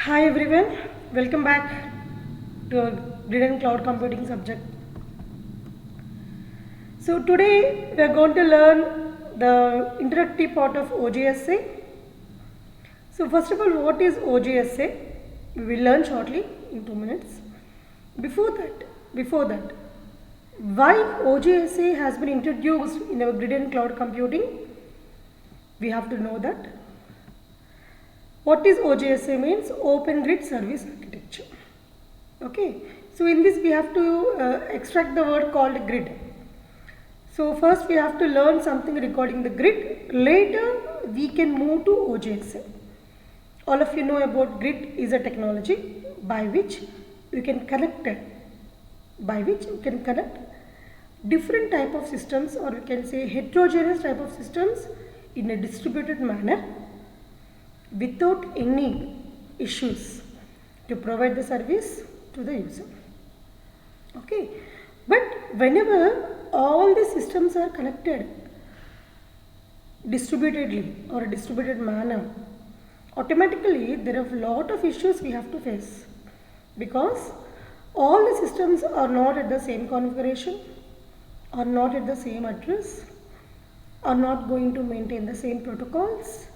Hi everyone, welcome back to our grid and cloud computing subject. So today we are going to learn the introductory part of OGSA. So first of all, what is OGSA? We will learn shortly in 2 minutes. Before that, why OGSA has been introduced in our grid and cloud computing? We have to know that. What is OGSA means? Open Grid Service Architecture. Okay, so in this we have to extract the word called grid. So first we have to learn something regarding the grid. Later we can move to OGSA. All of you know about grid is a technology by which you can connect different type of systems, or you can say heterogeneous type of systems in a distributed manner without any issues to provide the service to the user. Okay, but whenever all the systems are connected distributedly or a distributed manner, automatically there are a lot of issues we have to face, because all the systems are not at the same configuration, are not at the same address, are not going to maintain the same protocols,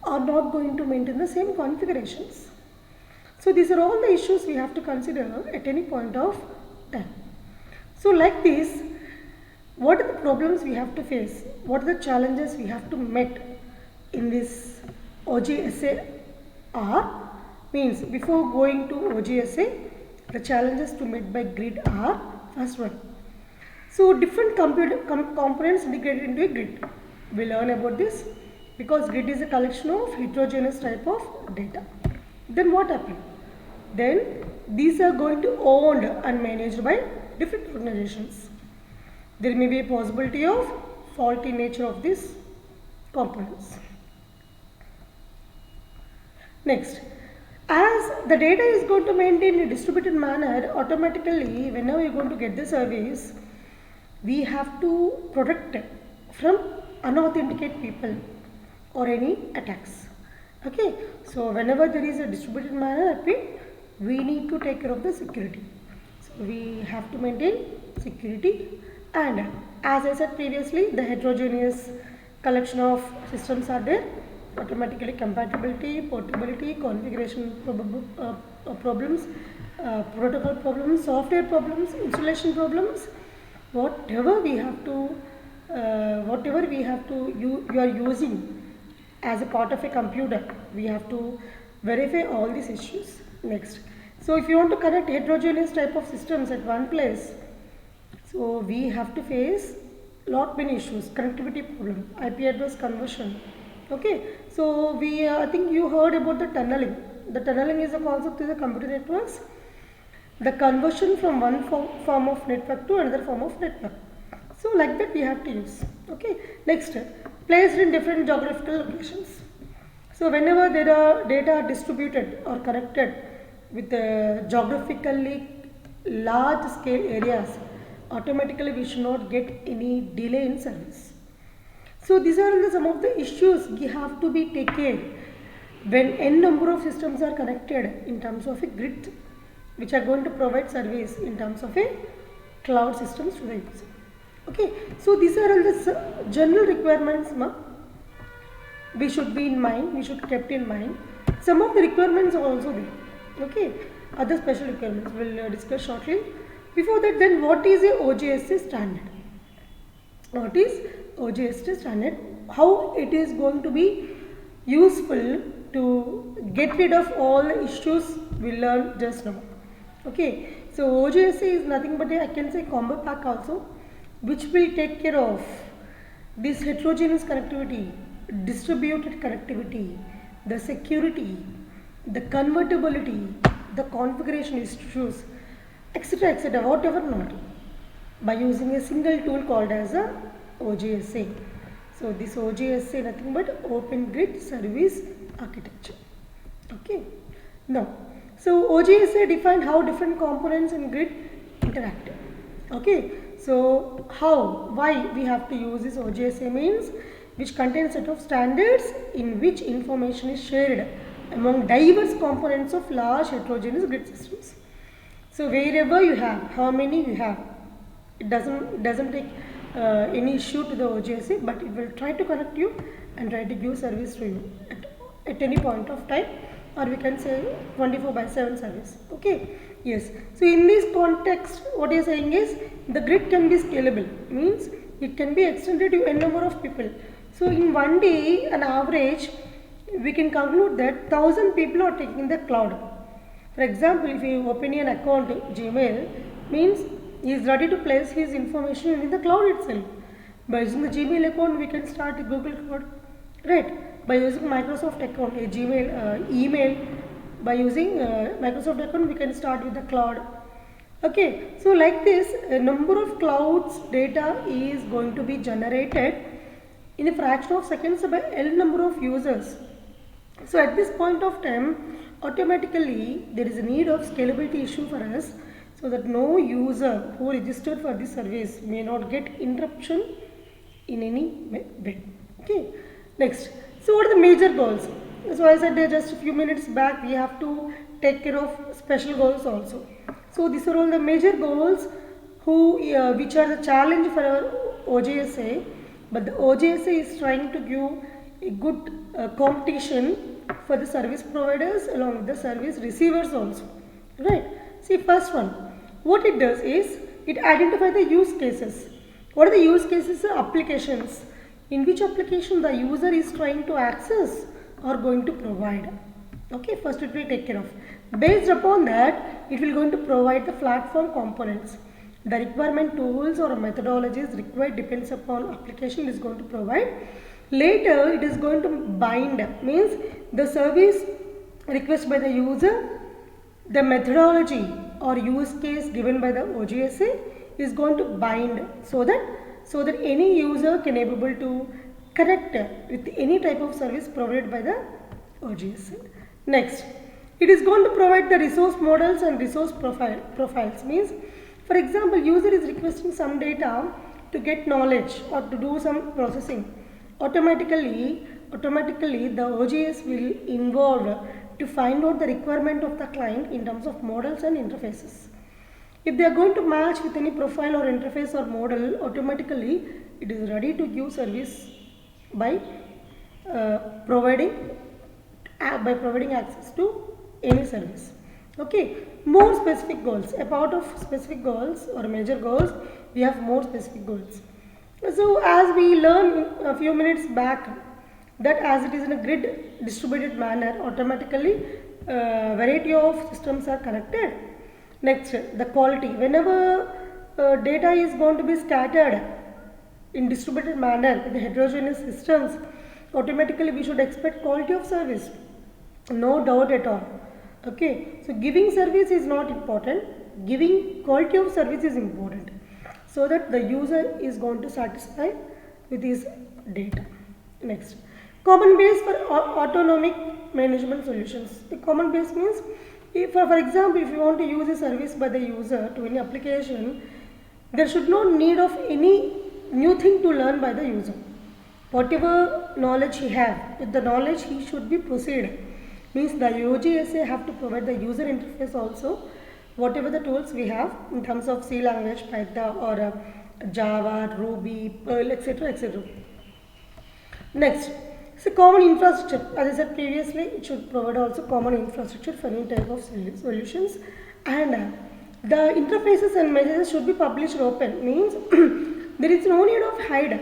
are not going to maintain the same configurations. So these are all the issues we have to consider at any point of time. So like this, what are the problems we have to face? What are the challenges we have to meet in this OGSA are? Means before going to OGSA, the challenges to meet by grid are: first one, so different components integrated into a grid. We learn about this because grid is a collection of heterogeneous type of data. Then what happens? Then these are going to owned and managed by different organizations. There may be a possibility of faulty nature of these components. Next, as the data is going to maintain in a distributed manner, automatically whenever you are going to get the service, we have to protect from unauthenticate people or any attacks. Okay, so whenever there is a distributed manner, we need to take care of the security. So we have to maintain security, and as I said previously, the heterogeneous collection of systems are there. Automatically compatibility, portability, configuration problems, protocol problems, software problems, installation problems, whatever you are using as a part of a computer, we have to verify all these issues. Next, so if you want to connect heterogeneous type of systems at one place, so we have to face lot many issues: connectivity problem, IP address conversion. Okay, so I think you heard about the tunneling. The tunneling is a concept in the computer networks, the conversion from one form of network to another form of network. So like that we have to use. Okay, next, placed in different geographical locations. So whenever there are data distributed or connected with geographically large scale areas, automatically we should not get any delay in service. So these are some of the issues we have to be taken when n number of systems are connected in terms of a grid, which are going to provide service in terms of a cloud systems to the user. Okay, so these are all the general requirements we should be in mind, we should kept in mind. Some of the requirements are also there. Okay, other special requirements we'll discuss shortly. Before that, then what is a OGSA standard? What is OGSA standard? How it is going to be useful to get rid of all the issues we learned just now. Okay, so OGSA is nothing but I can say combo pack also, which will take care of this heterogeneous connectivity, distributed connectivity, the security, the convertibility, the configuration issues, etc., etc., whatever not, by using a single tool called as a OGSA. So this OGSA nothing but Open Grid Service Architecture. Okay, now, so OGSA defined how different components in grid interact. Okay, so why we have to use this OGSA means which contains set of standards in which information is shared among diverse components of large heterogeneous grid systems. So wherever you have, how many you have, it doesn't take any issue to the OGSA, but it will try to connect you and try to give service to you at any point of time, or we can say 24/7 service. Okay, yes. So in this context, what you are saying is the grid can be scalable, means it can be extended to n number of people. So in one day, an average, we can conclude that 1,000 people are taking the cloud. For example, if you open an account Gmail, means he is ready to place his information in the cloud itself. By using the Gmail account, we can start a Google Cloud, right? By using Microsoft account, a Gmail email, by using Microsoft account, we can start with the cloud. Okay, so like this, a number of clouds data is going to be generated in a fraction of seconds by L number of users. So at this point of time, automatically there is a need of scalability issue for us, so that no user who registered for this service may not get interruption in any way. Okay, next. So what are the major goals? So I said just a few minutes back, we have to take care of special goals also. So these are all the major goals which are the challenge for our OGSA, but the OGSA is trying to give a good competition for the service providers along with the service receivers also, right? See, first one, what it does is it identifies the use cases. What are the use cases? Applications. In which application the user is trying to access or going to provide. Okay, first it will take care of. Based upon that, it will going to provide the platform components. The requirement tools or methodologies required depends upon application it is going to provide. Later, it is going to bind, means the service request by the user, the methodology or use case given by the OGSA is going to bind, so that any user can able to connect with any type of service provided by the OGSA. Next, it is going to provide the resource models and resource profiles, means for example, user is requesting some data to get knowledge or to do some processing. Automatically the OGS will involve to find out the requirement of the client in terms of models and interfaces. If they are going to match with any profile or interface or model, automatically it is ready to give service by providing access to any service. Okay, more specific goals. A part of specific goals or major goals, we have more specific goals. So as we learned a few minutes back, that as it is in a grid distributed manner, automatically variety of systems are connected. Next, the quality. Whenever data is going to be scattered in distributed manner in the heterogeneous systems, automatically we should expect quality of service. No doubt at all. Okay, so giving service is not important, giving quality of service is important, so that the user is going to satisfy with his data. Next, common base for autonomic management solutions. The common base means, if for example, if you want to use a service by the user to any application, there should no need of any new thing to learn by the user. Whatever knowledge he have, with the knowledge he should be proceed. Means the OGSA have to provide the user interface also, whatever the tools we have in terms of C language, Python or Java, Ruby, Perl, etc. etc. Next, so common infrastructure. As I said previously, it should provide also common infrastructure for any type of solutions, and the interfaces and messages should be published open. Means there is no need of hide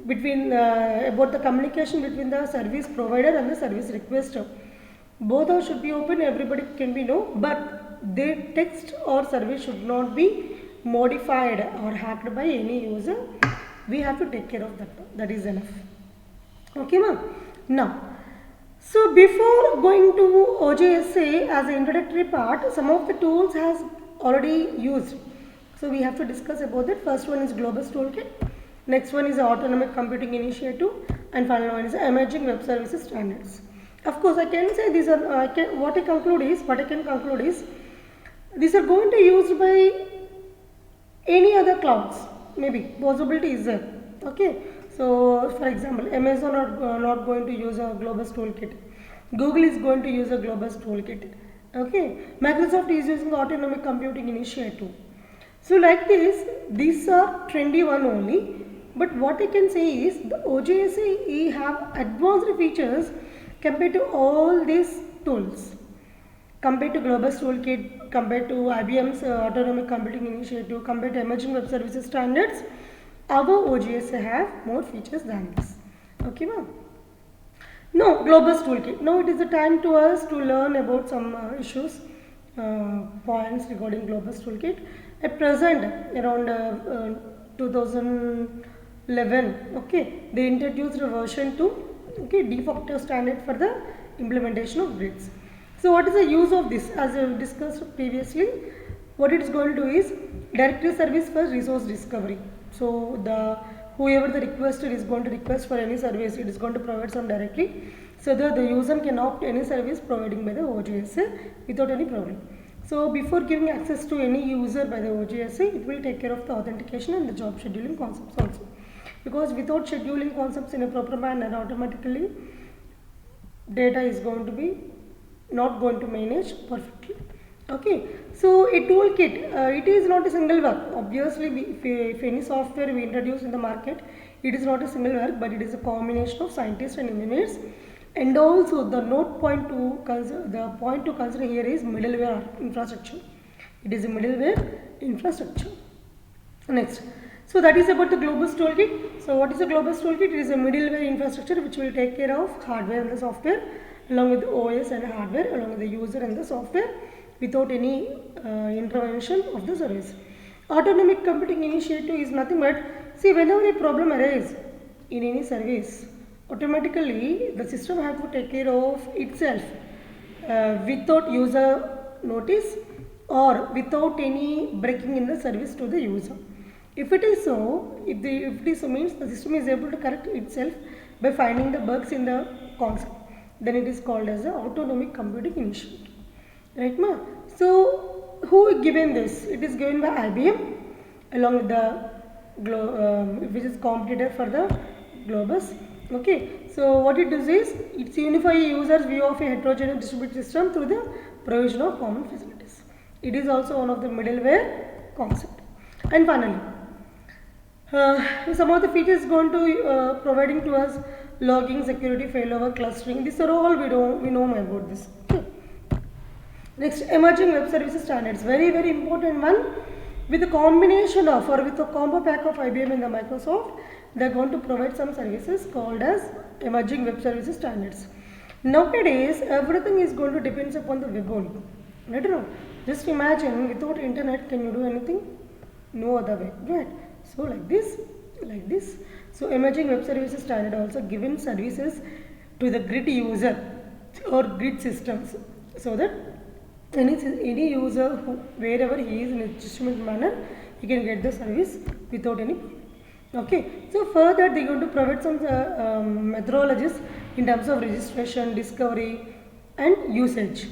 between about the communication between the service provider and the service requester. Both should be open, everybody can be know, but their text or service should not be modified or hacked by any user. We have to take care of that. That is enough. Okay, ma'am. Now, so before going to OGSA as an introductory part, some of the tools has already used. So we have to discuss about that. First one is Globus Toolkit. Next one is Autonomic Computing Initiative, and final one is Emerging Web Services Standards. Of course, I can say these are what I can conclude is these are going to be used by any other clouds. Maybe possibility is there. Okay. So for example, Amazon are not going to use a Globus Toolkit. Google is going to use a Globus toolkit. Okay, Microsoft is using autonomic computing initiative. So like this, these are trendy one only. But what I can say is the OJSA have advanced features compared to all these tools. Compared to Globus Toolkit, compared to IBM's Autonomic Computing Initiative, compared to emerging web services standards, our OGSA have more features than this. Okay, ma'am. No, Globus Toolkit. Now it is the time to us to learn about some issues, points regarding Globus Toolkit. At present, around 2011, okay, they introduced a version 2, okay, de facto standard for the implementation of grids. So what is the use of this? As I discussed previously, what it is going to do is directory service for resource discovery. So whoever the requester is going to request for any service, it is going to provide some directory so that the user can opt any service providing by the OGSA without any problem. So before giving access to any user by the OGSA, it will take care of the authentication and the job scheduling concepts also. Because without scheduling concepts in a proper manner, automatically data is going to be not going to manage perfectly. Okay, so a toolkit, it is not a single work. Obviously, if any software we introduce in the market, it is not a single work, but it is a combination of scientists and engineers. And also the point to consider here is middleware infrastructure. It is a middleware infrastructure. Next, so that is about the Globus Toolkit. So what is the Globus Toolkit? It is a middleware infrastructure which will take care of hardware and the software along with the OS and hardware along with the user and the software without any intervention of the service. Autonomic computing initiative is nothing but, see, whenever a problem arises in any service, automatically the system has to take care of itself without user notice or without any breaking in the service to the user. If it is so, if it is so, means the system is able to correct itself by finding the bugs in the concept. Then it is called as the autonomic computing initiative. Right, ma? So who given this? It is given by IBM along with the which is competitor for the Globus. Okay, so what it does is it's unify a user's view of a heterogeneous distributed system through the provision of common facilities. It is also one of the middleware concept. And finally, some of the features going to providing to us logging, security, failover, clustering. These are all we know about this. Okay. Next, emerging web services standards. Very important one. With a combination of or with a combo pack of IBM and the Microsoft, they are going to provide some services called as emerging web services standards. Nowadays, everything is going to depend upon the web only. Right or wrong? Just imagine, without internet, can you do anything? No other way, right? So like this. So emerging web services standard also given services to the grid user or grid systems, so that any user wherever he is in a distributed manner, he can get the service without any problem. Okay, so further they are going to provide some methodologies in terms of registration, discovery and usage.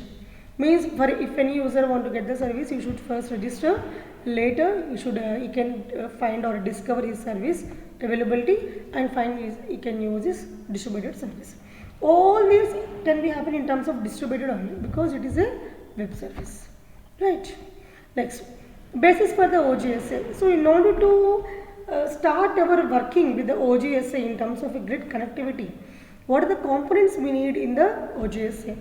Means for if any user want to get the service, you should first register. Later, you should he can find or discover his service availability and find he can use his distributed service. All these can be happen in terms of distributed only because it is a web service, right? Next, basis for the OGSA. So in order to start our working with the OGSA in terms of a grid connectivity, what are the components we need in the OGSA?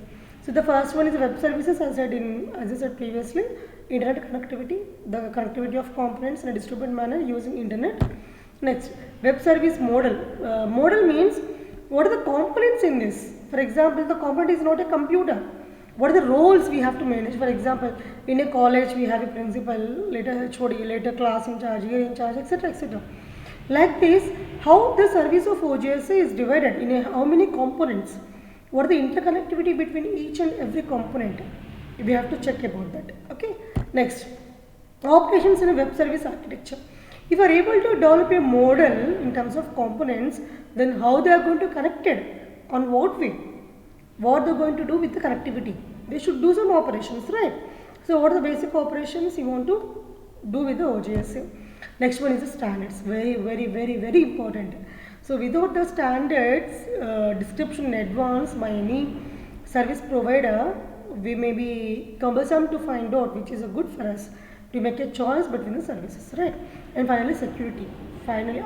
So the first one is web services, as I said previously, internet connectivity, the connectivity of components in a distributed manner using internet. Next, web service model. Model means what are the components in this? For example, the component is not a computer. What are the roles we have to manage? For example, in a college we have a principal, later HOD, later class in charge, year in charge, etc. etc. Like this, how the service of OGSA is divided in how many components? What are the interconnectivity between each and every component? We have to check about that. Okay. Next, operations in a web service architecture. If you are able to develop a model in terms of components, then how they are going to connect it? On what way? What they are going to do with the connectivity? They should do some operations, right? So what are the basic operations you want to do with the OGSA? Next one is the standards. Very important. So without the standards description in advance by any service provider, we may be cumbersome to find out which is a good for us to make a choice between the services, right? And finally, security. Finally,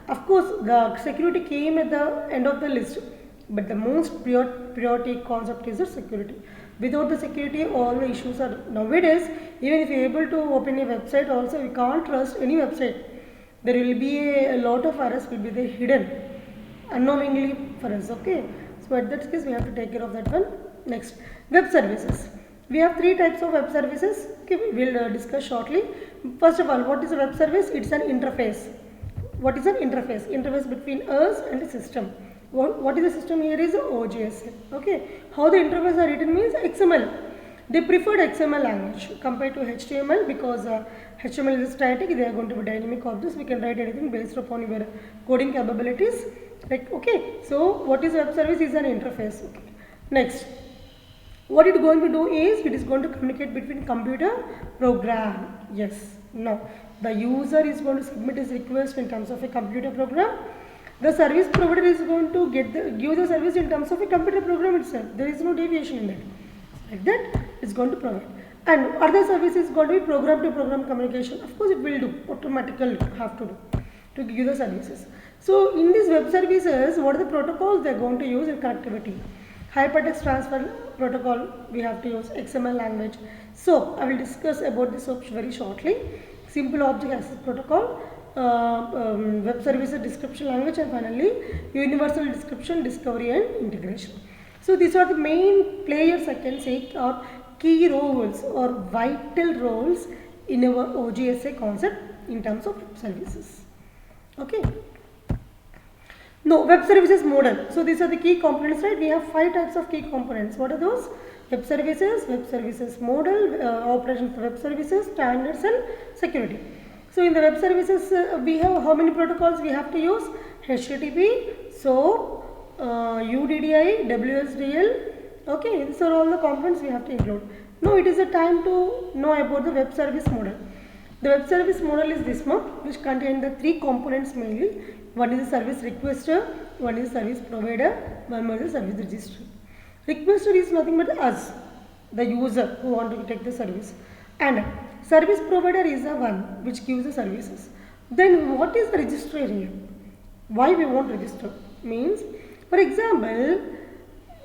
of course, the security came at the end of the list, but the most priority concept is the security. Without the security, all the issues are nowadays. Even if you are able to open a website, also we can't trust any website. There will be a lot of errors will be there hidden unknowingly for us. Okay, so at that case we have to take care of that one. Next, web services. We have three types of web services. Okay, we will discuss shortly. First of all, what is a web service? It's an interface. What is an interface? Interface between us and the system. What is the system here is OGSA. Okay, how the interface are written means XML. They preferred XML language compared to HTML because HTML is static. They are going to be dynamic objects. We can write anything based upon your coding capabilities. Like, okay, so what is web service is an interface. Okay. Next, what it is going to do is it is going to communicate between computer program. Yes. Now the user is going to submit his request in terms of a computer program. The service provider is going to give the service in terms of a computer program itself. There is no deviation in that. Like that, it's going to provide. And other service is going to be program to program communication. Of course, it will do automatically. Have to do to give the services. So in these web services, what are the protocols they are going to use in connectivity? Hypertext transfer protocol, we have to use XML language. So I will discuss about this very shortly. Simple object access protocol, web services description language, and finally universal description, discovery and integration. So these are the main players, I can say, or key roles or vital roles in our OGSA concept in terms of web services. Okay. No, web services model. So these are the key components, right? We have 5 types of key components. What are those? Web services model, operations for web services, standards and security. So in the web services, we have how many protocols we have to use? HTTP, SOAP, UDDI, WSDL. Okay, these are all the components we have to include. Now it is a time to know about the web service model. The web service model is this one, which contains the 3 components mainly. One is the service requester, one is service provider, one is the service registry. Requester is nothing but us, the user who want to take the service, and service provider is the one which gives the services. Then what is the registrar here? Why we want register? Means, for example,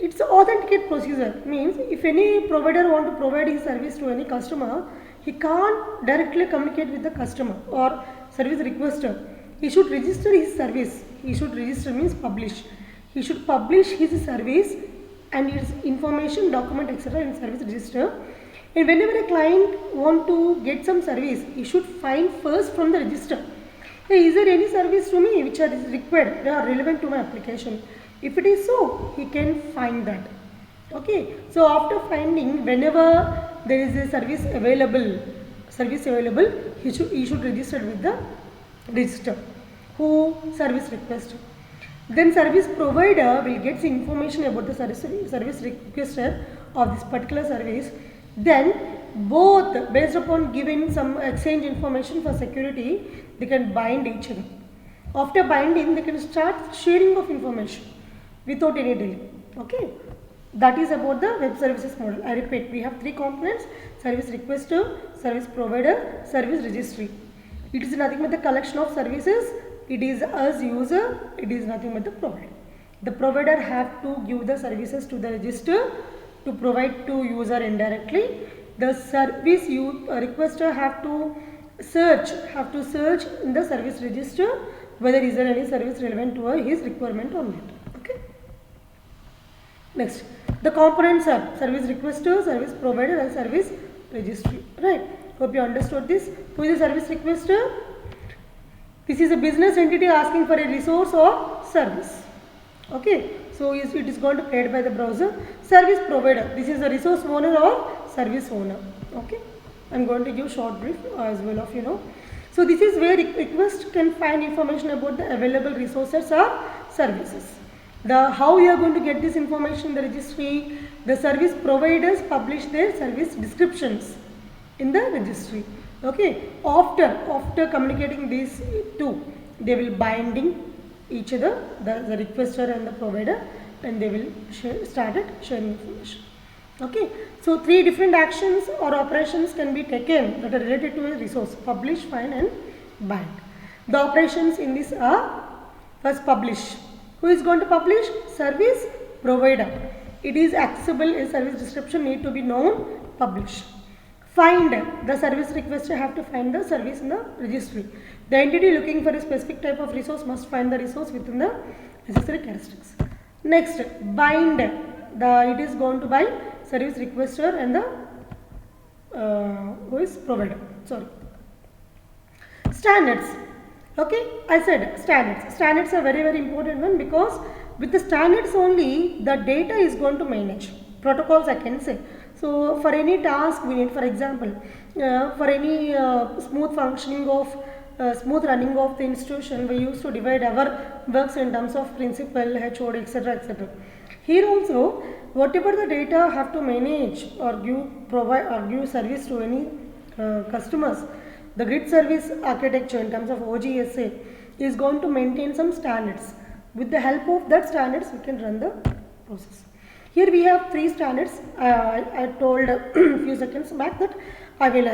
it's an authenticate procedure. Means if any provider want to provide his service to any customer, he can't directly communicate with the customer or service requester. He should register his service. He should register means publish. He should publish his service and its information, document, etc. in service register. And whenever a client want to get some service, he should find first from the register. Hey, is there any service to me which are required, they are relevant to my application? If it is so, he can find that. Okay. So after finding, whenever there is a service available, he should register with the register. Who? Service requester. Then service provider will get information about the service requester of this particular service. Then both, based upon giving some exchange information for security, they can bind each other. After binding, they can start sharing of information without any delay. Okay. That is about the web services model. I repeat, we have 3 components: service requester, service provider, service registry. It is nothing but the collection of services. It is us user, it is nothing but the provider. The provider have to give the services to the register to provide to user indirectly. The service requester have to search in the service register whether is there any service relevant to his requirement or not. Okay. Next, the components are service requester, service provider and service registry. Right. Hope you understood this. Who is the service requester? This is a business entity asking for a resource or service. Okay. So it is going to be paid by the browser. Service provider. This is the resource owner or service owner. Okay. I am going to give short brief as well of So this is where request can find information about the available resources or services. How you are going to get this information in the registry? The service providers publish their service descriptions in the registry. Okay. After communicating these 2, they will binding each other, the requester and the provider, and they will started sharing information. Okay, so three different actions or operations can be taken that are related to a resource: publish, find and bind. The operations in this are: first, publish. Who is going to publish? Service provider. It is accessible, a service description need to be known, publish. Find, the service requester have to find the service in the registry. The entity looking for a specific type of resource must find the resource within the necessary characteristics. Next, bind, it is going to bind service requester and the who is provider. Sorry. Standards. Okay, I said standards. Standards are very important one, because with the standards only the data is going to manage. Protocols I can say. So for any task we need, for example, for any smooth functioning of smooth running of the institution, we used to divide our works in terms of principal, HOD, etc. etc. Here also, whatever the data have to manage or give service to any customers, the grid service architecture in terms of OGSA is going to maintain some standards. With the help of that standards, we can run the process. Here we have three standards. I told a few seconds back that I will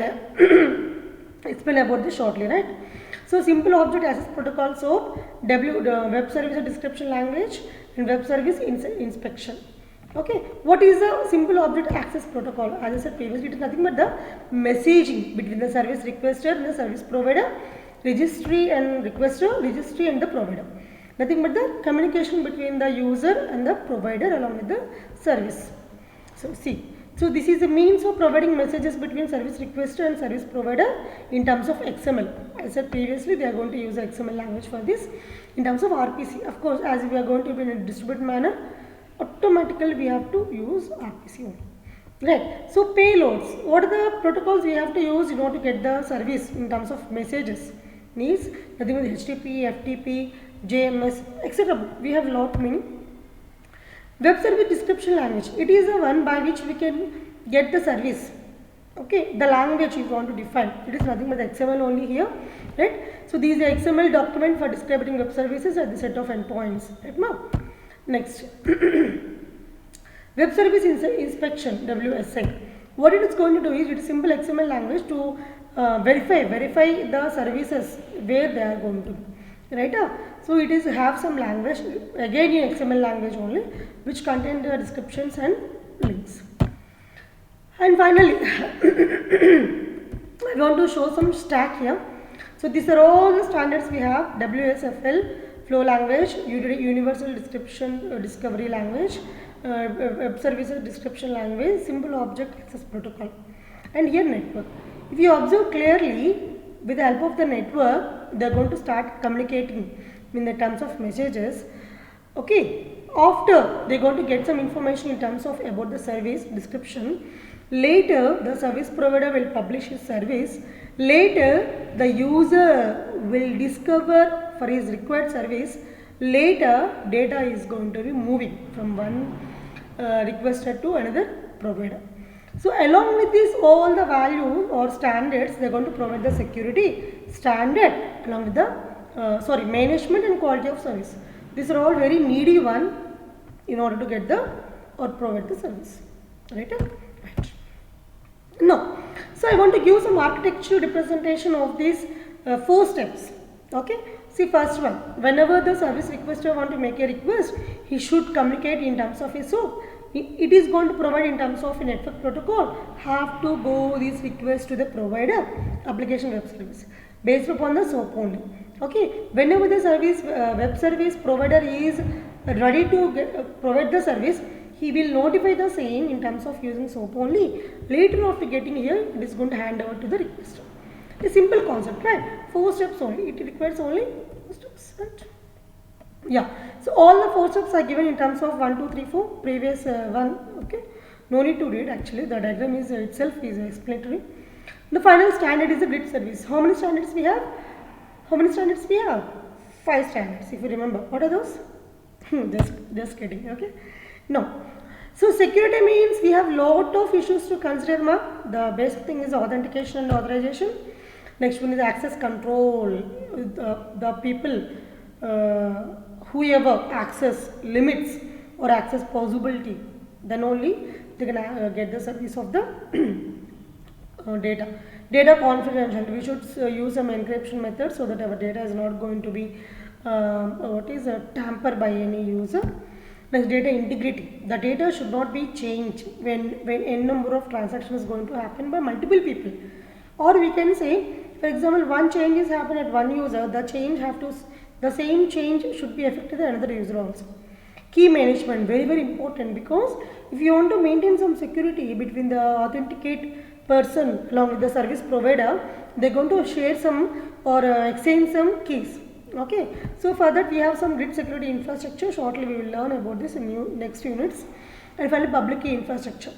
explain about this shortly, right? So simple object access protocol, SOAP, the web service description language, and web service inspection. Okay, what is a simple object access protocol? As I said previously, it is nothing but the messaging between the service requester and the service provider, registry and requester, registry and the provider. Nothing but the communication between the user and the provider along with the service. So see, so this is a means of providing messages between service requester and service provider in terms of XML. As I said previously, they are going to use the XML language for this. In terms of RPC, of course, as we are going to be in a distributed manner, automatically we have to use RPC only. Right. So payloads. What are the protocols we have to use in order to get the service in terms of messages? Needs nothing but HTTP, FTP, JMS, etc. We have lot many. Web service description language. It is the one by which we can get the service. Okay, the language you want to define. It is nothing but XML only here, right? So these are XML document for describing web services at the set of endpoints. Right now, next, web service inspection (WSI). What it is going to do is, it is simple XML language to verify the services where they are going to be, right? So it is have some language again in XML language only, which contain the descriptions and links. And finally, I want to show some stack here. So these are all the standards we have: WSFL, flow language, universal description discovery language, web services description language, simple object access protocol, and here network. If you observe clearly, with the help of the network, they are going to start communicating in the terms of messages. Okay, after they are going to get some information in terms of about the service description. Later, the service provider will publish his service. Later, the user will discover for his required service. Later, data is going to be moving from one requester to another provider. So along with this, all the values or standards, they are going to provide the security standard along with the management and quality of service. These are all very needy one in order to get the or provide the service. Right? Right. Now, so I want to give some architectural representation of these 4 steps. Okay. See, first one, whenever the service requester want to make a request, he should communicate in terms of a SOAP. It is going to provide in terms of a network protocol, have to go this request to the provider, application web service, based upon the SOAP only. Okay, whenever the service web service provider is ready to provide the service, he will notify the same in terms of using SOAP only. Later after getting here, it is going to hand over to the requester. A simple concept, right? 4 steps only. It requires only 4 steps, right? Yeah. So all the 4 steps are given in terms of 1, 2, 3, 4. Previous one. Okay. No need to read. Actually, the diagram is itself is explanatory. The final standard is a grid service. How many standards we have? How many standards we have? 5 standards. If you remember, what are those? just kidding. Okay. No. So security means we have lot of issues to consider. The basic thing is authentication and authorization. Next one is access control. The people, whoever access limits or access possibility, then only they can get the service of the data. Data confidentiality, we should use some encryption method so that our data is not going to be tampered by any user. Next, data integrity. The data should not be changed when n number of transactions is going to happen by multiple people. Or we can say, for example, one change is happened at one user, the same change should be affected another user also. Key management, very very important, because if you want to maintain some security between the authenticate person along with the service provider, they're going to share some or exchange some keys. Okay, so for that we have some grid security infrastructure. Shortly we will learn about this in next units. And finally, public key infrastructure.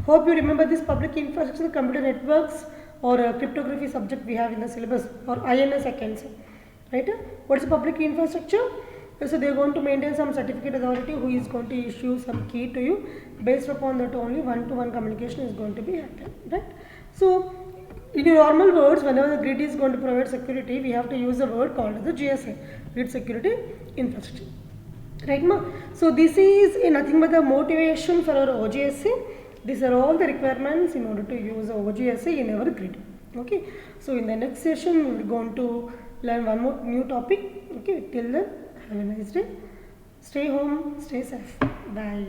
Hope you remember this public key infrastructure, computer networks or cryptography subject we have in the syllabus, or INS I can say, right? What is the public key infrastructure? So they are going to maintain some certificate authority who is going to issue some key to you. Based upon that only one-to-one communication is going to be happen, right? So in normal words, whenever the grid is going to provide security, we have to use a word called the GSI, grid security infrastructure, right ma? So this is nothing but the motivation for our OGSC. These are all the requirements in order to use OGSC in our grid. Okay, so in the next session we are going to learn one more new topic. Okay, till then have a nice day. Stay home, stay safe. Bye.